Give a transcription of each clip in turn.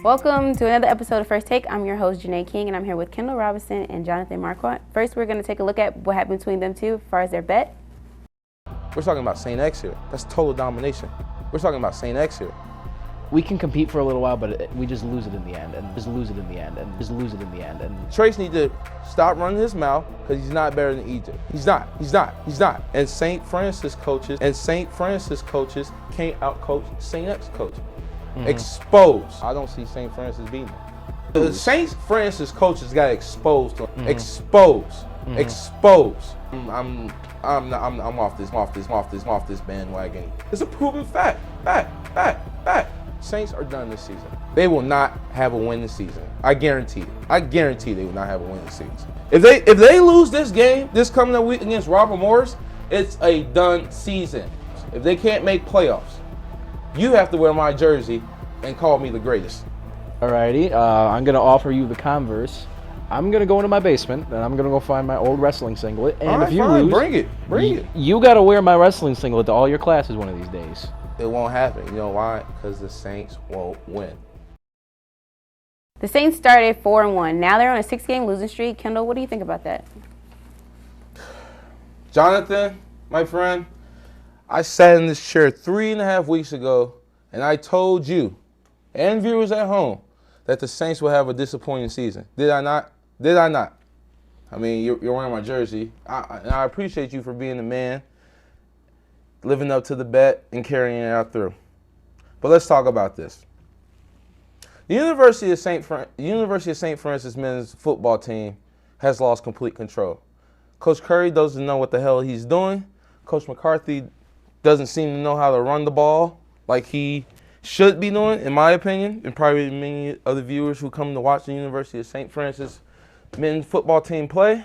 Welcome to another episode of First Take. I'm your host, Janae King, and I'm here with Kendall Robinson and Jonathan Marquardt. First, we're going to take a look at what happened between them two as far as their bet. We're talking about St. X here. That's total domination. We're talking about St. X here. We can compete for a little while, but we just lose it in the end, and just lose it in the end, and just lose it in the end. And Trace needs to stop running his mouth because he's not better than Egypt. He's not. And St. Francis coaches can't outcoach St. X coach. Exposed. I don't see St. Francis beating them. The St. Francis coaches got exposed. Exposed. I'm off this bandwagon. It's a proven fact. Fact. Saints are done this season. They will not have a winning season. I guarantee it. I guarantee they will not have a winning season. If they lose this game this coming week against Robert Morris, it's a done season. If they can't make playoffs, you have to wear my jersey and call me the greatest. alrighty, I'm gonna offer you the Converse. I'm gonna go into my basement and I'm gonna go find my old wrestling singlet. And All right, if you fine. lose, bring it. You gotta wear my wrestling singlet to all your classes one of these days. It won't happen. You know why? Because the Saints won't win. The Saints started 4-1. Now they're on a 6-game losing streak. Kendall, what do you think about that? Jonathan, my friend, I sat in this chair 3.5 weeks ago, and I told you and viewers at home that the Saints will have a disappointing season. Did I not? I mean, you're wearing my jersey. I appreciate you for being the man, living up to the bet, and carrying it out through. But let's talk about this. The University of St. Francis men's football team has lost complete control. Coach Curry doesn't know what the hell he's doing. Coach McCarthy doesn't seem to know how to run the ball like he should be doing, in my opinion, and probably many other viewers who come to watch the University of St. Francis men's football team play.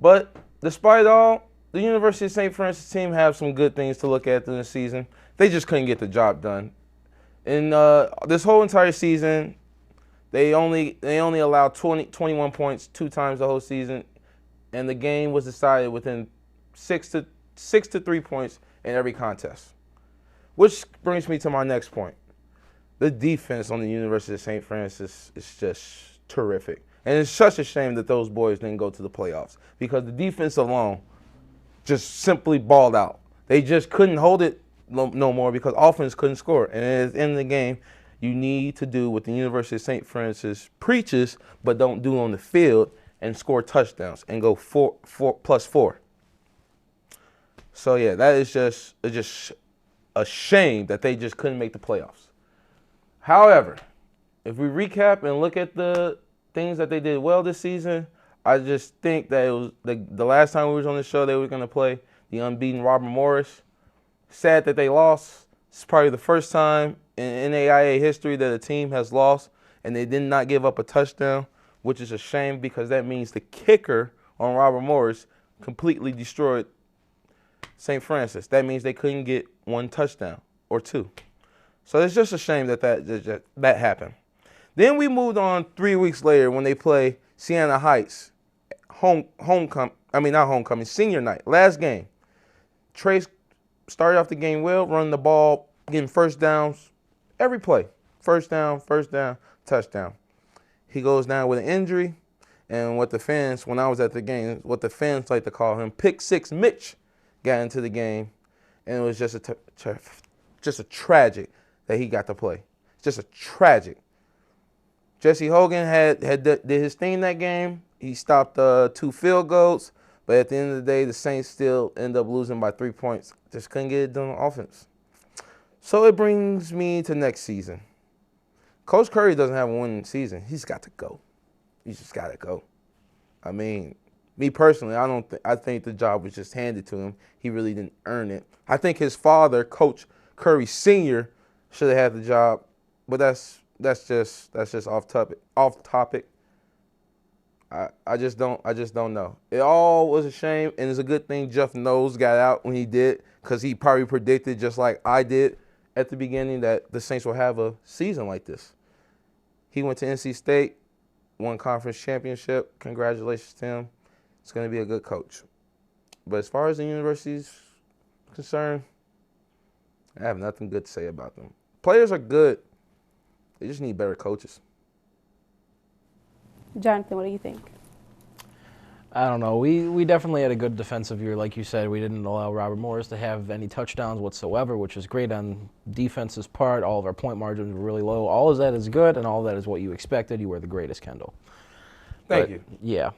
But despite all, the University of St. Francis team have some good things to look at in the season. They just couldn't get the job done. In this whole entire season, they only allowed 21 points 2 times the whole season, and the game was decided within 6 to 3 points in every contest. Which brings me to my next point. The defense on the University of St. Francis is just terrific. And it's such a shame that those boys didn't go to the playoffs because the defense alone just simply balled out. They just couldn't hold it no more because offense couldn't score. And at the end of the game, you need to do what the University of St. Francis preaches but don't do on the field and score touchdowns and go 4+4. So, yeah, that is just a shame that they just couldn't make the playoffs. However, if we recap and look at the things that they did well this season, I just think that it was the last time we was on the show, they were going to play the unbeaten Robert Morris. Sad that they lost. It's probably the first time in NAIA history that a team has lost and they did not give up a touchdown, which is a shame because that means the kicker on Robert Morris completely destroyed St. Francis. That means they couldn't get 1 touchdown or 2. So it's just a shame that happened. Then we moved on 3 weeks later when they play Siena Heights, senior night, last game. Trace started off the game well, running the ball, getting first downs every play. First down, touchdown. He goes down with an injury, and what the fans, when I was at the game, what the fans like to call him, Pick Six Mitch, got into the game, and it was just a tragic that he got to play. Just a tragic. Jesse Hogan did his thing that game. He stopped 2 field goals, but at the end of the day, the Saints still end up losing by 3 points. Just couldn't get it done on offense. So it brings me to next season. Coach Curry doesn't have a winning season. He's got to go. He's just got to go. I mean, me personally, I think the job was just handed to him. He really didn't earn it. I think his father, Coach Curry Sr., should have had the job, but that's just off topic. I just don't know. It all was a shame, and it's a good thing Jeff Knowles got out when he did, because he probably predicted, just like I did at the beginning, that the Saints will have a season like this. He went to NC State, won conference championship. Congratulations to him. It's going to be a good coach. But as far as the university's concerned, I have nothing good to say about them. Players are good. They just need better coaches. Jonathan, what do you think? I don't know. We definitely had a good defensive year. Like you said, we didn't allow Robert Morris to have any touchdowns whatsoever, which is great on defense's part. All of our point margins were really low. All of that is good, and all of that is what you expected. You were the greatest, Kendall. Thank you. Yeah,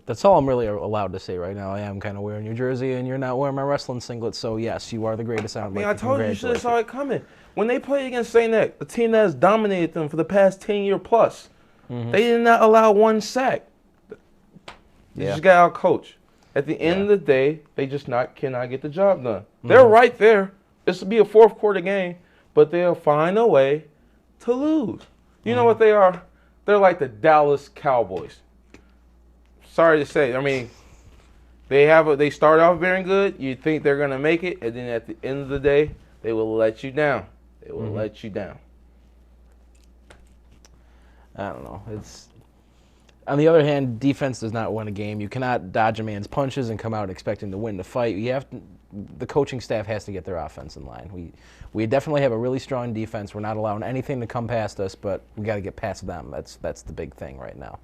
that's all I'm really allowed to say right now. I am kind of wearing your jersey, and you're not wearing my wrestling singlet, so yes, you are the greatest. I mean, I told you should have saw it coming. When they played against St. Nick, a team that has dominated them for the past 10-year plus, they did not allow one sack. They just got out coached. At the end of the day, they just cannot get the job done. They're right there. This will be a fourth quarter game, but they'll find a way to lose. You know what they are? They're like the Dallas Cowboys. Sorry to say. I mean, they start off very good. You think they're going to make it, and then at the end of the day, they will let you down. They will let you down. I don't know. On the other hand, defense does not win a game. You cannot dodge a man's punches and come out expecting to win the fight. The coaching staff has to get their offense in line. We definitely have a really strong defense. We're not allowing anything to come past us, but we got to get past them. That's the big thing right now.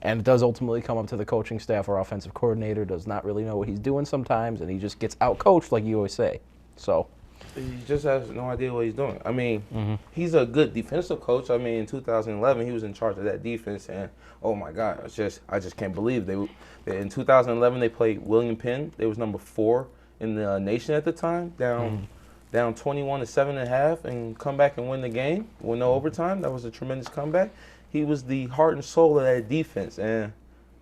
And it does ultimately come up to the coaching staff. Our offensive coordinator does not really know what he's doing sometimes, and he just gets out-coached, like you always say. So he just has no idea what he's doing. I mean, he's a good defensive coach. I mean, in 2011, he was in charge of that defense, and oh my God, I just can't believe in 2011 they played William Penn. They was number 4 in the nation at the time, down 21 to 7.5, and come back and win the game with no overtime. That was a tremendous comeback. He was the heart and soul of that defense, and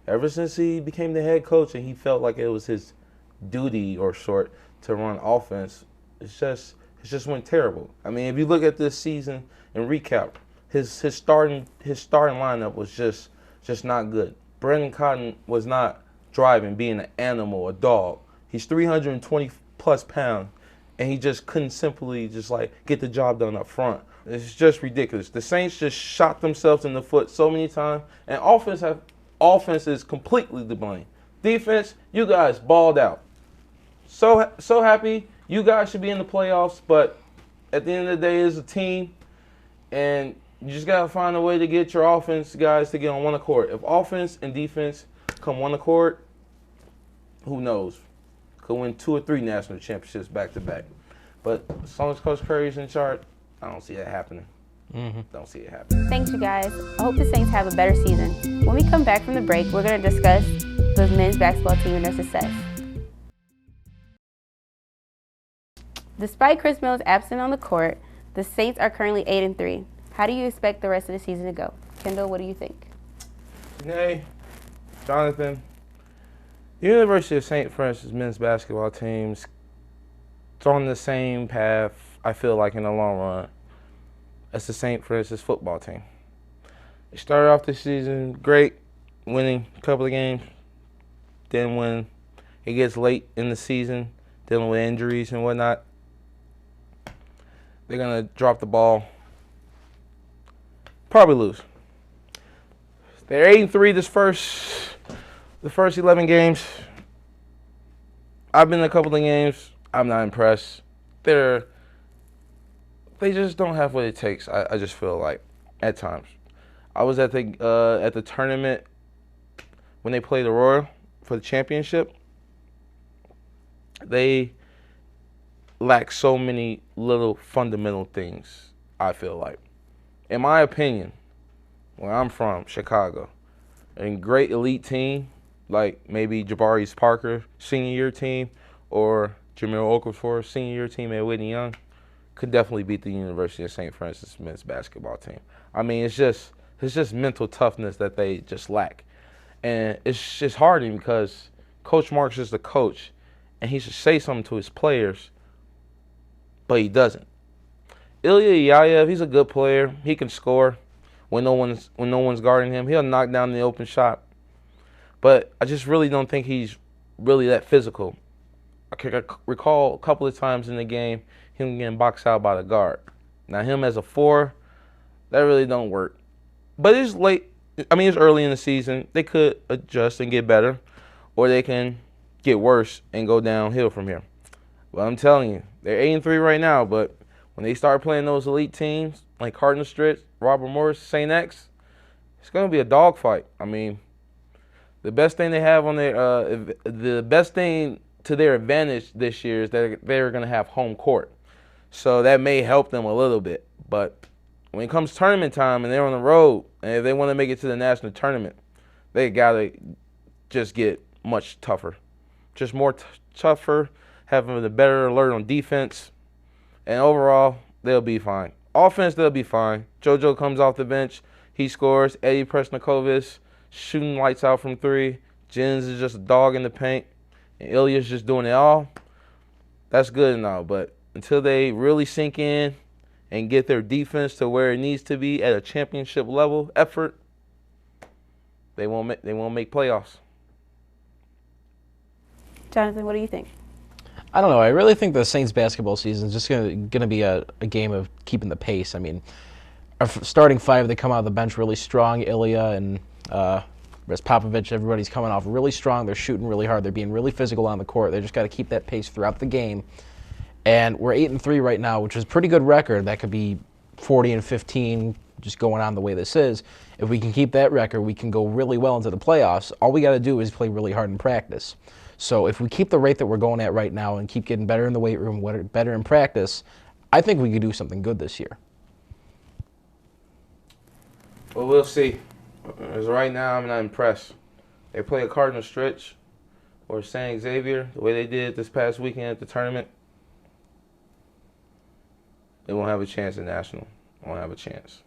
ever since he became the head coach and he felt like it was his duty or sort to run offense, it just went terrible. I mean, if you look at this season and recap, his starting lineup was just not good. Brendan Cotton was not driving, being an animal, a dog. He's 320 plus pounds, and he just couldn't simply just like get the job done up front. It's just ridiculous. The Saints just shot themselves in the foot so many times, and offense is completely to blame. Defense, you guys balled out. So happy. You guys should be in the playoffs, but at the end of the day, it's a team, and you just got to find a way to get your offense guys to get on one accord. If offense and defense come one accord, who knows? Could win 2 or 3 national championships back to back. But as long as Coach Curry's in charge, I don't see that happening. Don't see it happening. Thanks, you guys. I hope the Saints have a better season. When we come back from the break, we're going to discuss the men's basketball team and their success. Despite Chris Mills absent on the court, the Saints are currently 8-3. How do you expect the rest of the season to go? Kendall, what do you think? Hey, Jonathan, the University of St. Francis men's basketball team's on the same path, I feel like, in the long run, as the St. Francis football team. They started off the season great, winning a couple of games. Then when it gets late in the season, dealing with injuries and whatnot, they're going to drop the ball, probably lose. They're 8-3 the first 11 games. I've been in a couple of games. I'm not impressed. They just don't have what it takes. I just feel like at times. I was at the tournament when they played the Royal for the championship. They lack so many little fundamental things, I feel like. In my opinion, where I'm from, Chicago, a great elite team, like maybe Jabari Parker senior year team or Jamil Okafor senior year team at Whitney Young, could definitely beat the University of St. Francis men's basketball team. I mean, it's just mental toughness that they just lack. And it's just hardening because Coach Marks is the coach, and he should say something to his players, but he doesn't. Ilya Yayev, he's a good player. He can score when no one's guarding him. He'll knock down the open shot. But I just really don't think he's really that physical. I can recall a couple of times in the game him getting boxed out by the guard. Now him as a 4, that really don't work. But it's late. I mean, it's early in the season. They could adjust and get better, or they can get worse and go downhill from here. Well, I'm telling you, they're 8-3 right now, but when they start playing those elite teams, like Cardinal Stritch, Robert Morris, St. X, it's going to be a dogfight. I mean, the best thing they have on their the best thing to their advantage this year is that they're going to have home court. So that may help them a little bit. But when it comes tournament time and they're on the road, and if they want to make it to the national tournament, they got to just get much tougher. Just more tougher, having a better alert on defense. And overall, they'll be fine. Offense, they'll be fine. JoJo comes off the bench. He scores. Eddie Presnikovic shooting lights out from three. Jens is just a dog in the paint. And Ilya's just doing it all. That's good and all. But until they really sink in and get their defense to where it needs to be at a championship level effort, they won't make playoffs. Jonathan, what do you think? I don't know. I really think the Saints basketball season is just going to be a game of keeping the pace. I mean, our starting five, they come out of the bench really strong. Ilya and Popovich, everybody's coming off really strong. They're shooting really hard. They're being really physical on the court. They just got to keep that pace throughout the game. And we're 8-3 right now, which is a pretty good record. That could be 40-15, just going on the way this is. If we can keep that record, we can go really well into the playoffs. All we got to do is play really hard in practice. So if we keep the rate that we're going at right now and keep getting better in the weight room, better in practice, I think we could do something good this year. Well, we'll see. As right now, I'm not impressed. They play a Cardinal Stritch or San Xavier the way they did this past weekend at the tournament. They won't have a chance at national. Won't have a chance.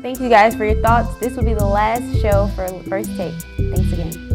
Thank you guys for your thoughts. This will be the last show for First Take. Thanks again.